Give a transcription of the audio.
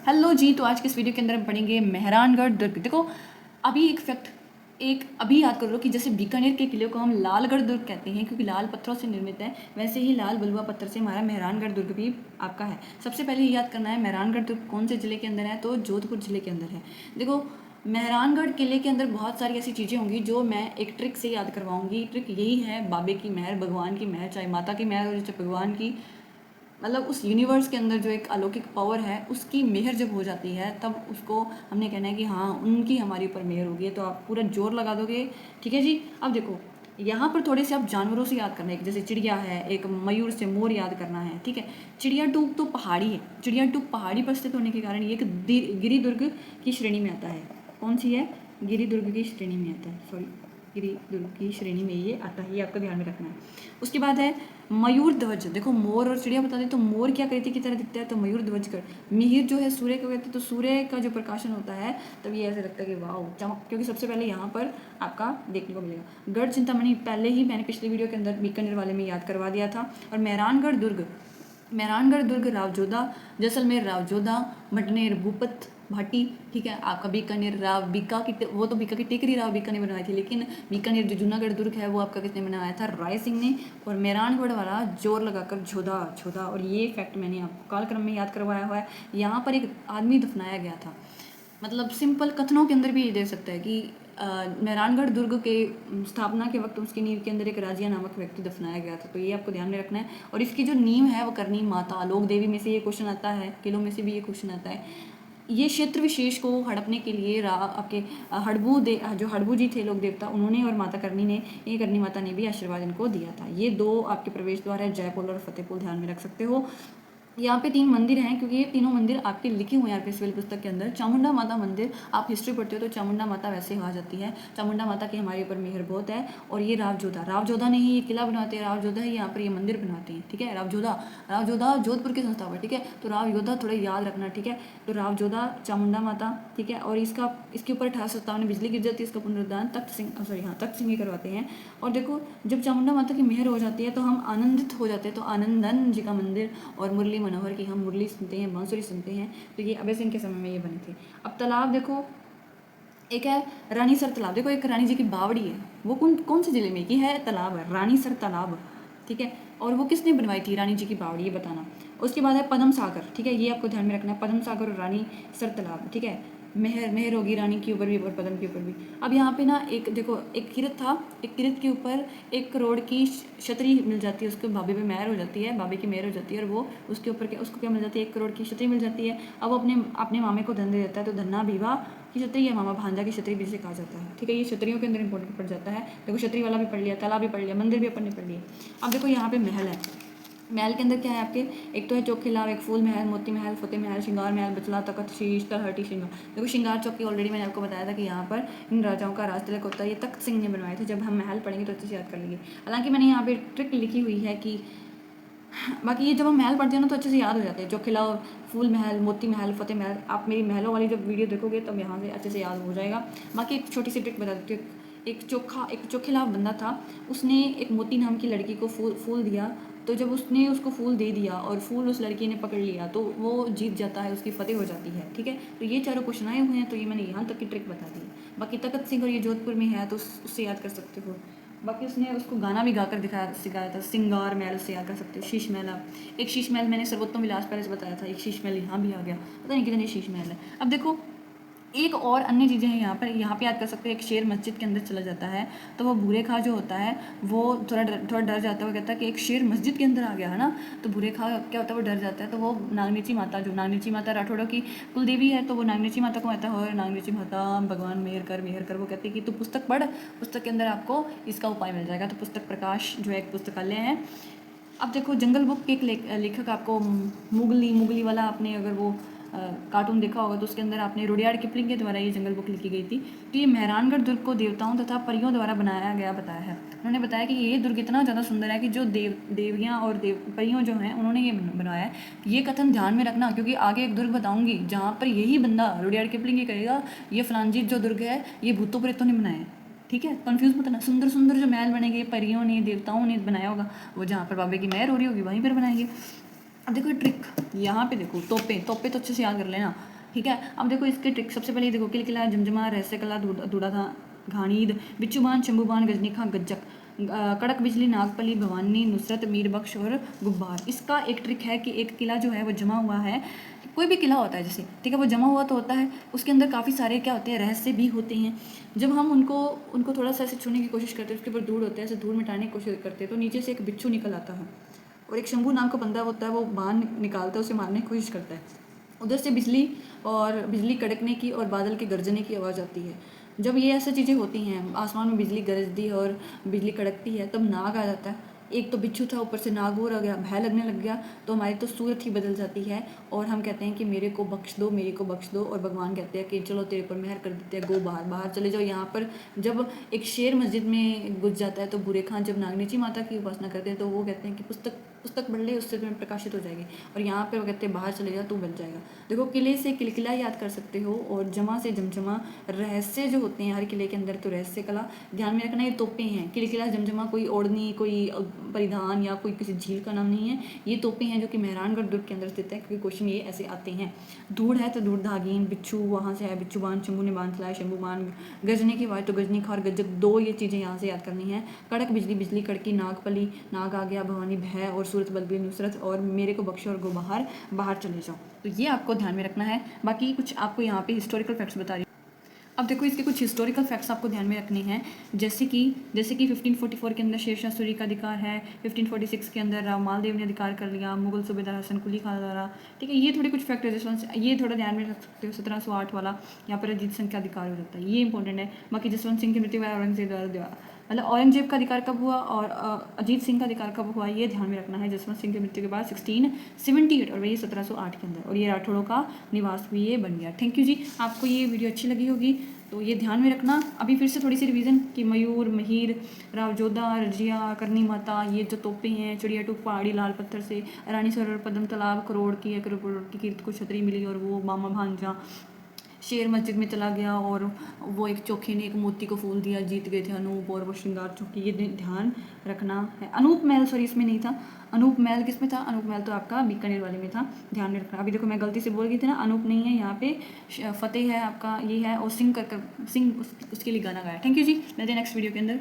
Hello जी। तो आज के इस वीडियो के अंदर हम पढ़ेंगे मेहरानगढ़ दुर्ग। देखो अभी एक फैक्ट अभी याद कर लो कि जैसे बीकानेर के किले को हम लालगढ़ दुर्ग कहते हैं क्योंकि लाल पत्थरों से निर्मित है, वैसे ही लाल बलुआ पत्थर से हमारा मेहरानगढ़ दुर्ग भी आपका है। सबसे पहले ये याद करना है मेहरानगढ़ दुर्ग कौन से ज़िले के अंदर है, तो जोधपुर ज़िले के अंदर है। देखो मेहरानगढ़ किले के अंदर बहुत सारी ऐसी चीज़ें होंगी जो मैं एक ट्रिक से याद करवाऊंगी। ट्रिक यही है, बाबे की मेहर, भगवान की मेहर, चाहे माता की मेहर हो चाहे भगवान की, मतलब उस यूनिवर्स के अंदर जो एक अलौकिक पावर है उसकी मेहर जब हो जाती है तब उसको हमने कहना है कि हाँ उनकी हमारे ऊपर मेहर होगी। तो आप पूरा जोर लगा दोगे, ठीक है जी। अब देखो यहाँ पर थोड़े से आप जानवरों से याद करना है, जैसे चिड़िया है, एक मयूर से मोर याद करना है, ठीक है। चिड़िया टूक तो पहाड़ी है, चिड़िया टूक पहाड़ी पर स्थित होने के कारण ये एक गिरिदुर्ग की श्रेणी में आता है। कौन सी है? गिरिदुर्ग की श्रेणी में आता है, सॉरी गिरिदुर्ग की श्रेणी में ये आता है, ये आपको ध्यान में रखना है। उसके बाद है मयूर ध्वज। देखो मोर और चिड़िया बता दें तो मोर क्या कृति की तरह दिखता है, तो मयूर ध्वज कर। मिहिर जो है सूर्य को कहते हैं, तो सूर्य का जो प्रकाशन होता है तब ये ऐसे लगता है कि वाह चमक, क्योंकि सबसे पहले यहाँ पर आपका देखने को मिलेगा। गढ़ चिंतामणि पहले ही मैंने पिछले वीडियो के अंदर बीकानेर वाले में याद करवा दिया था। और मेहरानगढ़ दुर्ग, मेहरानगढ़ दुर्ग रावजोधा, जैसलमेर रावजोधा, मटनेर भूपत भाटी, ठीक है। आपका बीकानेर राव बीका की, वो तो बीका की टेकरी राव बीका ने बनवाई थी, लेकिन बीकानेर जो जूनागढ़ दुर्ग है वो आपका किसने बनाया था? राय सिंह ने। और मेहरानगढ़ वाला जोर लगाकर झोधा झोधा। और ये फैक्ट मैंने आपको कालक्रम में याद करवाया हुआ है। यहाँ पर एक आदमी दफनाया गया था, मतलब सिंपल कथनों के अंदर भी ये दे सकता है कि मेहरानगढ़ दुर्ग के स्थापना के वक्त उसकी नींव के अंदर एक राजिया नामक व्यक्ति दफनाया गया था। तो ये आपको ध्यान में रखना है। और इसकी जो नींव है वो करनी माता लोक देवी में से ये क्वेश्चन आता है, किलों में से भी ये क्वेश्चन आता है। ये क्षेत्र विशेष को हड़पने के लिए आपके जो हड़बू जी थे लोक देवता, उन्होंने और माता करनी ने, ये करनी माता ने भी आशीर्वाद इनको दिया था। ये दो आपके प्रवेश द्वार है, जयपुर और फतेहपुर, ध्यान में रख सकते हो। यहाँ पे 3 मंदिर हैं क्योंकि ये तीनों मंदिर आपके लिखे हुए हैं आपके सिविल पुस्तक के अंदर। चामुंडा माता मंदिर, आप हिस्ट्री पढ़ते हो तो चामुंडा माता वैसे आ जाती है। चामुंडा माता की हमारे ऊपर मेहर बहुत है। और ये रावजोधा ने ही ये किला बनवाते हैं, रावजोधा ही यहाँ पर ये मंदिर बनवाते हैं, ठीक है। रावजोधा जोधपुर के संस्थापक, ठीक है। तो रावजोधा थोड़ा याद रखना, ठीक है। तो रावजोधा, चामुंडा माता, ठीक है। और इसके ऊपर 1857 में बिजली गिर जाती है, इसका पुनरुद्धार तख्त सिंह ही करवाते हैं। और देखो जब चामुंडा माता की मेहर हो जाती है तो हम आनंदित हो जाते हैं। तो आनंदन जी का मंदिर और मुरली मनोहर की हम मुरली सुनते हैं, बांसुरी सुनते हैं। तो ये अभय सिंह के समय में ये बने थे। अब तालाब देखो, एक है रानीसर तालाब। देखो एक रानी जी की बावड़ी है, वो कौन से जिले में की है? तालाब है, रानीसर तालाब, ठीक है। और वो किसने बनवाई थी रानी जी की बावड़ी, ये बताना। उसके बाद है पद्म सागर, ठीक है। ये आपको ध्यान में रखना है, पद्म सागर और रानीसर तालाब, ठीक है। मेहर होगी रानी के ऊपर भी और पद्म के ऊपर भी। अब यहाँ पे ना एक देखो, एक किरत था, एक किरत के ऊपर 1 करोड़ की छतरी मिल जाती है, उसके बाबे पे मेहर हो जाती है, बाबे की मेहर हो जाती है। और वो उसके ऊपर उसको क्या मिल जाती है? 1 करोड़ की छतरी मिल जाती है। अब वो अपने मामे को धन दे देता है, तो धन्ना भीवा की छतरी या मामा भांजा की छतरी भी से कहा जाता है, ठीक है। ये छतरियों के अंदर इंपॉर्टेंट पड़ जाता है। देखो छतरी वाला भी पढ़ लिया, तालाब भी पढ़ लिया, मंदिर भी अपन ने पढ़ लिया। अब देखो यहाँ पे महल है। महल के अंदर क्या है आपके? एक तो है चौखिलाव, एक फूल महल, मोती महल, फतेह महल, श्रृंगार महल, बचला, तखत, शीश, तलहटी, श्रृंगार। देखो श्रृंगार चौक की ऑलरेडी मैंने आपको बताया था कि यहाँ पर इन राजाओं का राज तिलक होता है। ये तख्त सिंह ने बनवाए थे। जब हम महल पढ़ेंगे तो अच्छे से याद कर लेंगे। हालांकि मैंने यहाँ पे ट्रिक लिखी हुई है कि बाकी ये जब हम महल पढ़ते हैं ना तो अच्छे से याद हो जाते हैं। चौखिला, फूल महल, मोती महल, फतेह महल। आप मेरी महलों वाली जब वीडियो देखोगे तब यहाँ से अच्छे से याद हो जाएगा। बाकी एक छोटी सी ट्रिक बता देती हूँ। एक चोखिला बंदा था, उसने एक मोती नाम की लड़की को फूल दिया। तो जब उसने उसको फूल दे दिया और फूल उस लड़की ने पकड़ लिया तो वो जीत जाता है, उसकी फतेह हो जाती है, ठीक है। तो ये चारों क्वेश्चन आए हुए हैं, तो ये मैंने यहाँ तक की ट्रिक बता दी। बाकी तखत सिंह और ये जोधपुर में है तो उससे याद कर सकते हो। बाकी उसने उसको गाना भी गाकर सिखाया था, सिंगार महल, उससे याद कर सकते हो। शीश महल, एक शीश महल मैंने सर्वोत्तम विलास पैलेस बताया था, एक शीश महल यहाँ भी आ गया, पता नहीं कितने शीश महल है। अब देखो एक और अन्य चीज़ें हैं यहाँ पे याद कर सकते हैं। एक शेर मस्जिद के अंदर चला जाता है तो वो भूरे खा जो होता है वो थोड़ा डर जाता है। वो कहता है कि एक शेर मस्जिद के अंदर आ गया है ना, तो भूरे खा क्या होता है? वो डर जाता है। तो वो नागनीची माता, जो नागनीची माता राठौड़ों की कुल देवी है, तो वो नागनीची माता को कहता है, और नागनीची माता भगवान मेहर कर। वो कहती है कि तू पुस्तक पढ़, पुस्तक के अंदर आपको इसका उपाय मिल जाएगा। तो पुस्तक प्रकाश जो है एक पुस्तकालय है। अब देखो जंगल बुक के एक लेखक आपको मुगली वाला, आपने अगर वो कार्टून देखा होगा तो उसके अंदर आपने रुडयार्ड किपलिंग के द्वारा ये जंगल बुक लिखी गई थी। तो ये मेहरानगढ़ दुर्ग को देवताओं तथा परियों द्वारा बनाया गया बताया है। उन्होंने बताया कि ये दुर्ग इतना ज़्यादा सुंदर है कि जो देवियाँ और परियों जो हैं उन्होंने ये बनवाया है। ये कथन ध्यान में रखना क्योंकि आगे एक दुर्ग बताऊंगी जहाँ पर यही बंदा रुडयार्ड किपलिंग ये कहेगा ये फलांजीत जो दुर्ग है ये भूतों प्रेतों ने बनाया है, ठीक है। कंफ्यूज मत ना, सुंदर सुंदर जो महल बनेंगे परियों ने देवताओं ने बनाया होगा वो जहाँ पर बाबे की मेहर हो रही होगी वहीं पर बनाएंगे। अब देखो ट्रिक, यहाँ पे देखो तोपे तो अच्छे से याद कर लेना। ठीक है। अब देखो इसके ट्रिक, सबसे पहले देखो किलकिला, जमजमा, रहस्य कला, दूड़ा था, घानीद, बिच्छुबान, शंभुबान, गजनीखा, गज्जक, कड़क बिजली, नागपली, भवानी, नुसरत, मीर बख्श और गुब्बार। इसका एक ट्रिक है कि एक किला जो है वो जमा हुआ है, कोई भी किला होता है जैसे, ठीक है, वो जमा हुआ तो होता है, उसके अंदर काफ़ी सारे क्या होते हैं, रहस्य भी होते हैं। जब हम उनको उनको थोड़ा सा ऐसे छूने की कोशिश करते हैं, उसके ऊपर धूल होता है, ऐसे धूल मिटाने की कोशिश करते हैं, तो नीचे से एक बिच्छू निकल आता है और एक शंभू नाम का बंदा होता है, वो बाण निकालता है, उसे मारने की कोशिश करता है। उधर से बिजली कड़कने की और बादल के गरजने की आवाज़ आती है। जब ये ऐसी चीज़ें होती हैं, आसमान में बिजली गरजती है और बिजली कड़कती है, तब नाग आ जाता है। एक तो बिच्छू था, ऊपर से नाग और आ गया, भय लगने लग गया, तो हमारी तो सूरत ही बदल जाती है और हम कहते हैं कि मेरे को बख्श दो, मेरे को बख्श दो। और भगवान कहते हैं कि चलो तेरे पर मेहर कर देते हैं, गो बाहर बाहर चले जाओ। यहाँ पर जब एक शेर मस्जिद में घुस जाता है, तो बुरे खान जब नागनीची माता की उपासना करते हैं, तो वो कहते हैं कि पुस्तक पढ़ ले, उससे तुम्हें प्रकाशित हो जाएगी। और यहाँ पर वो कहते हैं बाहर चले जाओ, तू बच जाएगा। देखो, किले से किलकिला याद कर सकते हो और जमा से जमजमा। रहस्य जो होते हैं हर किले के अंदर, तो रहस्य कला ध्यान में रखना, ये तोपें हैं। किलकिला, जमजमा कोई ओढ़नी, कोई परिधान या कोई किसी झील का नाम नहीं है, ये तोपें हैं जो कि मेहरानगढ़ दुर्ग के अंदर स्थित है, क्योंकि क्वेश्चन ये ऐसे आते हैं। धूड़ है तो धूड़ धागीन, बिच्छू वहाँ से है बिच्छुबान, शंभू ने बांध चलाया शंभुबान, गजने की आवाज़ तो गजनी खार गज्जक, दो ये चीज़ें यहाँ से याद करनी है। कड़क बिजली, बिजली कड़की, नागपली, नाग आ गया, भवानी भय और सूरत बलबीर नुसरत, और मेरे को बख्शो और गो बाहर बाहर चले जाओ। तो ये आपको ध्यान में रखना है। बाकी कुछ आपको यहाँ पे हिस्टोरिकल फैक्ट्स बता रही हूँ। अब देखो, इसके कुछ हिस्टोरिकल फैक्ट्स आपको ध्यान में रखने हैं, जैसे कि 1544 के अंदर शेरशाह सूरी का अधिकार है, 1546 के अंदर राव मालदेव ने अधिकार कर लिया, मुगल सूबेदार हसन कुली खान द्वारा, ठीक है। ये थोड़े कुछ फैक्ट है, ये थोड़ा ध्यान में रख सकते हो। 1708 वाला यहाँ पर अजीत सिंह का अधिकार हो जाता है, ये इंपॉर्टेंट है। बाकी जसवंत सिंह की मृत्यु हुआ औरंगजेब द्वारा, मतलब औरंगजेब का अधिकार कब हुआ और अजीत सिंह का अधिकार कब हुआ, ये ध्यान में रखना है। जसवंत सिंह की मृत्यु के बाद 1678 और वही 1708 के अंदर, और ये राठौड़ों का निवास भी ये बन गया। थैंक यू जी, आपको ये वीडियो अच्छी लगी होगी तो ये ध्यान में रखना। अभी फिर से थोड़ी सी रिवीजन कि मयूर, महीर, राव जोधा, रजिया, करनी माता, ये जो तोपें हैं, चिड़िया टूक पहाड़ी लाल पत्थर से, रानी सरोवर, पद्म तालाब, करोड़ की कीर्त को छतरी मिली, और वो मामा भांजा, शेर मस्जिद में चला गया और वो एक चोखे ने एक मोती को फूल दिया, जीत गए थे अनूप, और वो श्रृंगार चौकी, ये ध्यान रखना है। अनूप महल, सॉरी इसमें नहीं था, अनूप महल किस में था, अनूप महल तो आपका बीकानेर वाले में था, ध्यान में रखना। अभी देखो मैं गलती से बोल गई थी ना, अनूप नहीं है यहाँ पे, फतेह है आपका, ये है, और सिंह उसके लिए गाना गाया। थैंक यू जी, मिलते हैं नेक्स्ट वीडियो के अंदर।